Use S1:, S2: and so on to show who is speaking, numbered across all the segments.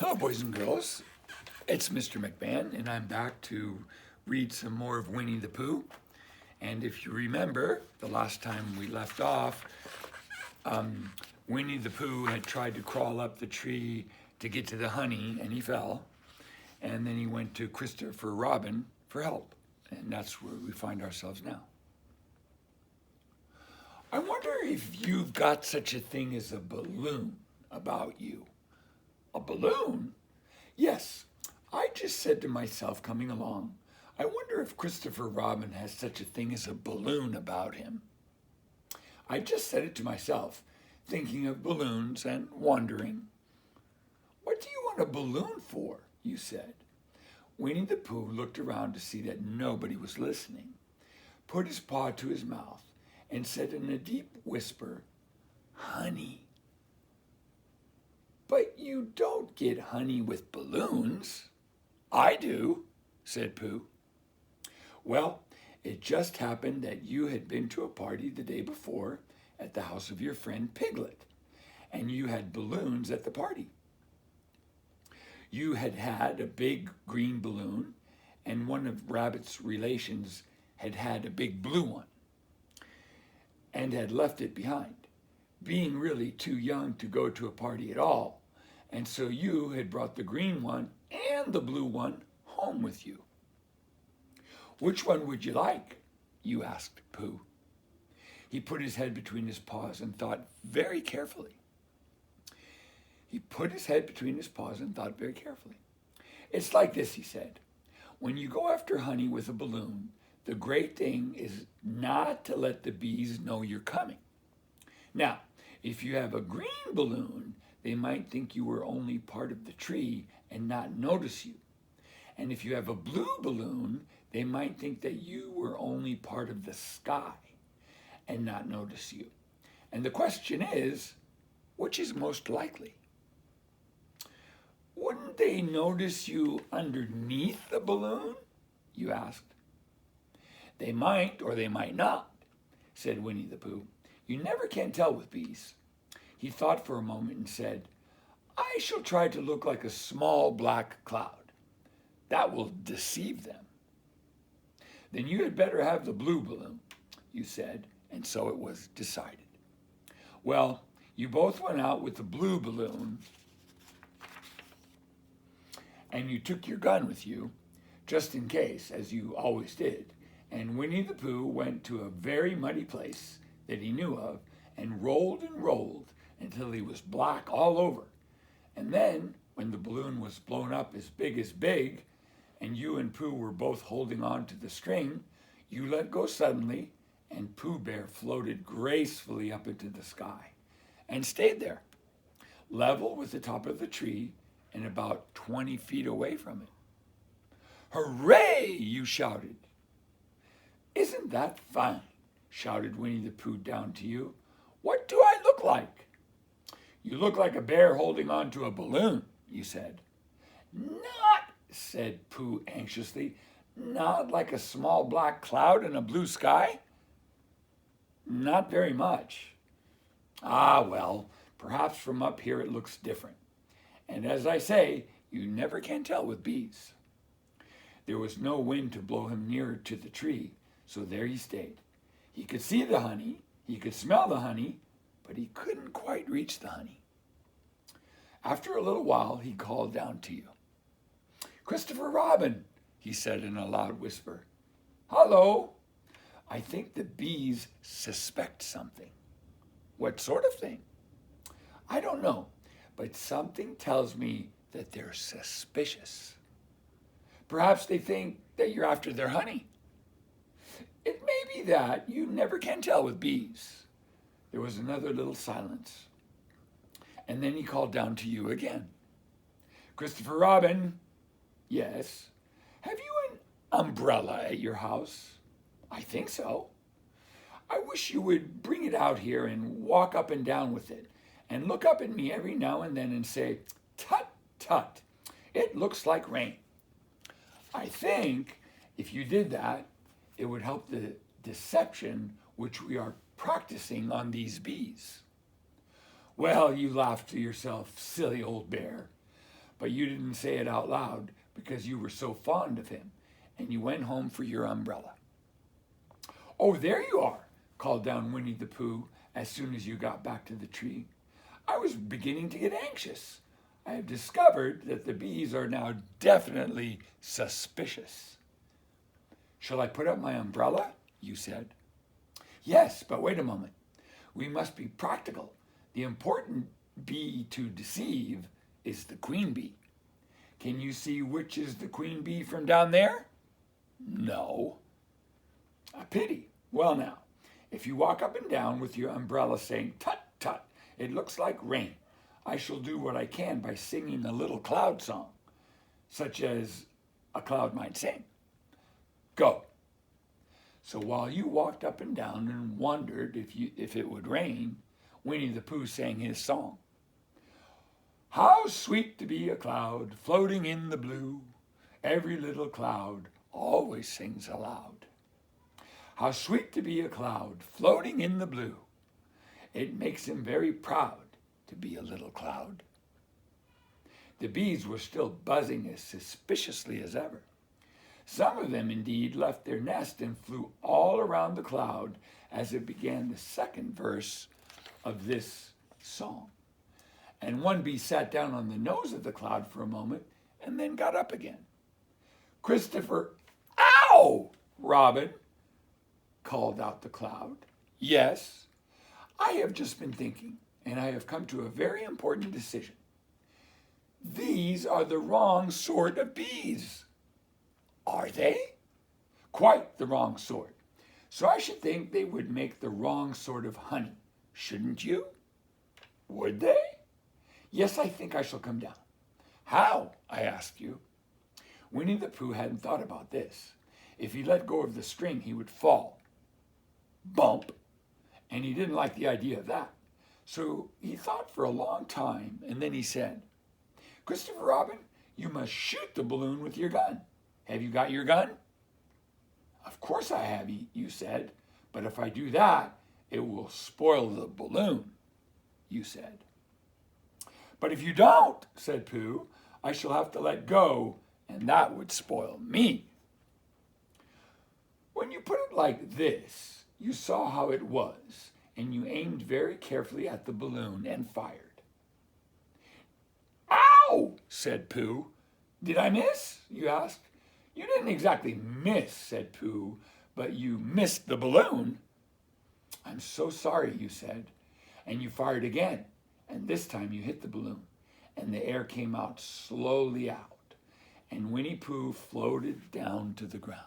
S1: Hello, boys and girls. It's Mr. McMahon, and I'm back to read some more of Winnie the Pooh. And if you remember, the last time we left off, Winnie the Pooh had tried to crawl up the tree to get to the honey, and he fell. And then he went to Christopher Robin for help. And that's where we find ourselves now. I wonder if you've got such a thing as a balloon about you. A balloon? Yes, I just said to myself coming along, I wonder if Christopher Robin has such a thing as a balloon about him. I just said it to myself, thinking of balloons and wondering. What do you want a balloon for? You said. Winnie the Pooh looked around to see that nobody was listening, put his paw to his mouth, and said in a deep whisper, honey. But you don't get honey with balloons. I do, said Pooh. Well, it just happened that you had been to a party the day before at the house of your friend Piglet, and you had balloons at the party. You had had a big green balloon, and one of Rabbit's relations had had a big blue one, and had left it behind, being really too young to go to a party at all. And so you had brought the green one and the blue one home with you. Which one would you like? You asked Pooh. He put his head between his paws and thought very carefully. It's like this, he said. When you go after honey with a balloon, the great thing is not to let the bees know you're coming. Now, if you have a green balloon, they might think you were only part of the tree and not notice you. And if you have a blue balloon, they might think that you were only part of the sky and not notice you. And the question is, which is most likely? Wouldn't they notice you underneath the balloon? You asked. They might or they might not, said Winnie the Pooh. You never can tell with bees. He thought for a moment and said, I shall try to look like a small black cloud. That will deceive them. Then you had better have the blue balloon, you said, and so it was decided. Well, you both went out with the blue balloon, and you took your gun with you, just in case, as you always did, and Winnie the Pooh went to a very muddy place that he knew of and rolled until he was black all over. And then, when the balloon was blown up as big, and you and Pooh were both holding on to the string, you let go suddenly, and Pooh Bear floated gracefully up into the sky and stayed there, level with the top of the tree and about 20 feet away from it. Hooray! You shouted. Isn't that fun? Shouted Winnie the Pooh down to you. What do I look like? You look like a bear holding on to a balloon, you said. Not, said Pooh anxiously, not like a small black cloud in a blue sky? Not very much. Ah, well, perhaps from up here it looks different. And as I say, you never can tell with bees. There was no wind to blow him nearer to the tree, so there he stayed. He could see the honey, he could smell the honey, but he couldn't quite reach the honey. After a little while, he called down to you. Christopher Robin, he said in a loud whisper. Hello. I think the bees suspect something. What sort of thing? I don't know, but something tells me that they're suspicious. Perhaps they think that you're after their honey. It may be that. You never can tell with bees. There was another little silence. And then he called down to you again. Christopher Robin. Yes. Have you an umbrella at your house? I think so. I wish you would bring it out here and walk up and down with it and look up at me every now and then and say, tut, tut, it looks like rain. I think if you did that, it would help the deception which we are practicing on these bees. Well, you laughed to yourself, silly old bear. but you didn't say it out loud because you were so fond of him, and you went home for your umbrella. "Oh, there you are," called down Winnie the Pooh as soon as you got back to the tree. "I was beginning to get anxious. I have discovered that the bees are now definitely suspicious." "Shall I put up my umbrella?" you said. "Yes, but wait a moment. We must be practical. The important bee to deceive is the queen bee. Can you see which is the queen bee from down there?" "No." "A pity. Well now, if you walk up and down with your umbrella saying, 'Tut, tut, it looks like rain,' I shall do what I can by singing a little cloud song, such as a cloud might sing. Go." So while you walked up and down and wondered if it would rain, Winnie the Pooh sang his song. "How sweet to be a cloud floating in the blue. Every little cloud always sings aloud. How sweet to be a cloud floating in the blue. It makes him very proud to be a little cloud." The bees were still buzzing as suspiciously as ever. Some of them indeed left their nest and flew all around the cloud as it began the second verse of this song. And one bee sat down on the nose of the cloud for a moment and then got up again. "Christopher—" "Ow, Robin," called out the cloud. "Yes, I have just been thinking, and I have come to a very important decision. These are the wrong sort of bees." "Are they?" "Quite the wrong sort. So I should think they would make the wrong sort of honey, shouldn't you?" "Would they?" "Yes, I think I shall come down." "How?" I asked you. Winnie the Pooh hadn't thought about this. If he let go of the string, he would fall. Bump! And he didn't like the idea of that. So he thought for a long time, and then he said, "Christopher Robin, you must shoot the balloon with your gun. Have you got your gun?" "Of course I have," you said, "but if I do that, it will spoil the balloon," you said. "But if you don't," said Pooh, "I shall have to let go, and that would spoil me." When you put it like this, you saw how it was, and you aimed very carefully at the balloon and fired. "Ow!" said Pooh. "Did I miss?" you asked. "You didn't exactly miss," said Pooh, "but you missed the balloon." "I'm so sorry," you said, and you fired again, and this time you hit the balloon, and the air came out slowly out, and Winnie Pooh floated down to the ground.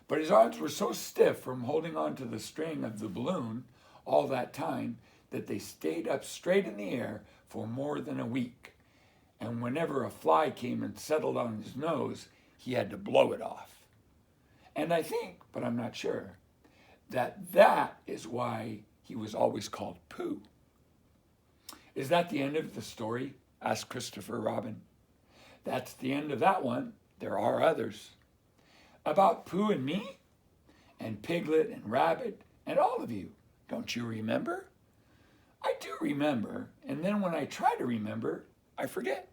S1: But his arms were so stiff from holding on to the string of the balloon all that time that they stayed up straight in the air for more than a week. And whenever a fly came and settled on his nose, he had to blow it off. And I think, but I'm not sure, that is why he was always called Pooh. "Is that the end of the story?" asked Christopher Robin. "That's the end of that one. There are others. About Pooh and me, and Piglet and Rabbit, and all of you. Don't you remember?" "I do remember, and then when I try to remember, I forget."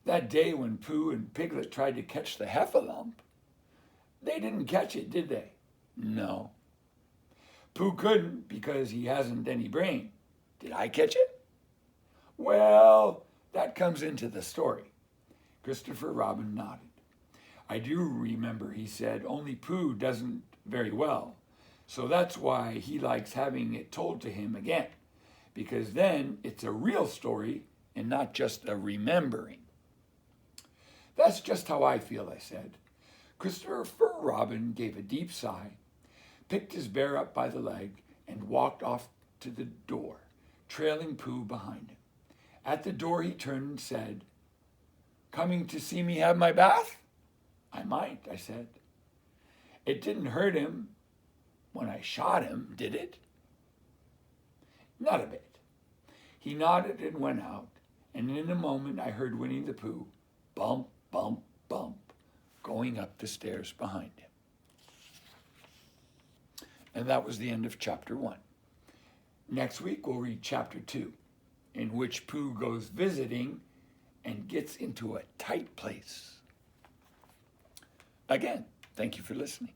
S1: "That day when Pooh and Piglet tried to catch the heffalump, they didn't catch it, did they?" "No." "Pooh couldn't because he hasn't any brain. Did I catch it?" "Well, that comes into the story." Christopher Robin nodded. "I do remember," he said, "only Pooh doesn't very well. So that's why he likes having it told to him again, because then it's a real story and not just a remembering." "That's just how I feel," I said. Christopher Robin gave a deep sigh, picked his bear up by the leg, and walked off to the door, trailing Pooh behind him. At the door he turned and said, "Coming to see me have my bath?" "I might," I said. "It didn't hurt him when I shot him, did it?" "Not a bit." He nodded and went out, and in a moment I heard Winnie the Pooh, bump, bump, bump, going up the stairs behind him. And that was the end of chapter 1. Next week we'll read chapter 2. in which Pooh goes visiting and gets into a tight place. Again, thank you for listening.